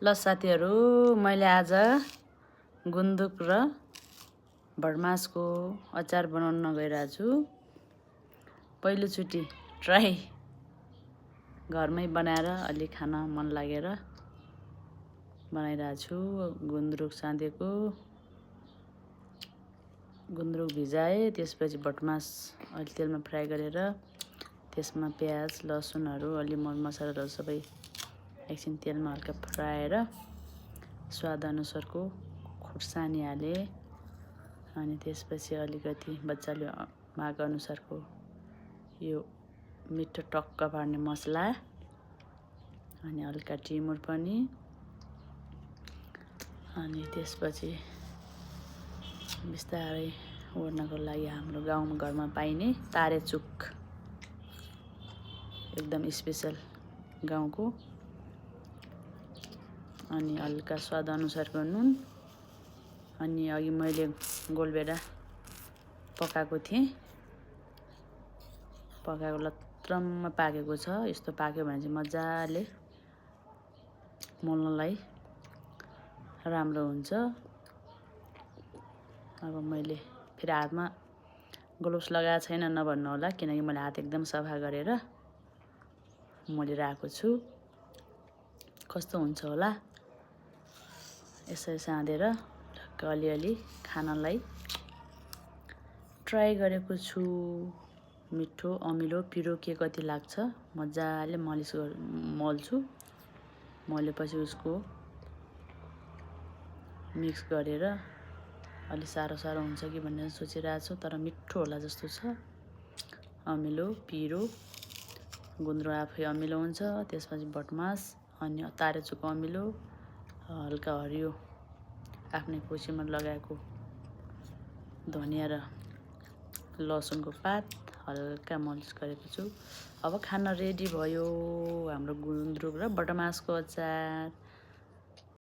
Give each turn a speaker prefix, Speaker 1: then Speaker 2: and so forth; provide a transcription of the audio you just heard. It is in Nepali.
Speaker 1: ल साथीहरू, मैले आज गुन्द्रुक र भटमासको अचार बनाउन गइरहेको छु। पहिलोचोटि ट्राई घरमै बनाएर अलि खान मन लागेर बनाइरहेको छु। गुन्द्रुक साँधेको, गुन्द्रुक भिजाएँ, त्यसपछि भटमास अलि तेलमा फ्राई गरेर त्यसमा प्याज लसुनहरू अलि मरमसलाहरू सबै एकछिन तेलमा हल्का फ्राएर स्वाद अनुसारको खुर्सानी हालेँ। अनि त्यसपछि अलिकति बच्चाले माग अनुसारको यो मिठो टक्क पार्ने मसला, अनि हल्का टिमुर पनि, अनि त्यसपछि बिस्तारै ओर्नको लागि हाम्रो गाउँमा घरमा पाइने तारेचुक, एकदम स्पेसल गाउँको, अनि हल्का स्वाद अनुसारको नुन, अनि अघि मैले गोलभेडा पकाएको थिएँ, पकाएको लत्रम्म पाकेको छ। यस्तो पाक्यो भने चाहिँ मजाले मोल्नलाई राम्रो हुन्छ। अब मैले फेरि हातमा ग्लोभ्स लगाएको छैन नभन्नु होला, किनकि मैले हात एकदम सफा गरेर मोलिरहेको छु। कस्तो हुन्छ होला यसरी साँधेर ढक्क अलिअलि खानलाई ट्राई गरेको छु। मिठो अमिलो पिरो के कति लाग्छ मजाले मोल्छु। मोलेपछि उसको मिक्स गरेर अलि साह्रो हुन्छ कि भनेर सोचिरहेको छु, तर मिठो होला जस्तो छ। अमिलो पिरो, गुन्द्रुक आफै अमिलो हुन्छ, त्यसपछि भटमास अनि तारेचुक अमिलो, हल्का हरियो आफ्नै कोसीमा लगाएको धनिया र लसुनको पात हल्का मलिस गरेको छु। अब खाना रेडी भयो हाम्रो गुन्द्रुक र भटमासको अचार।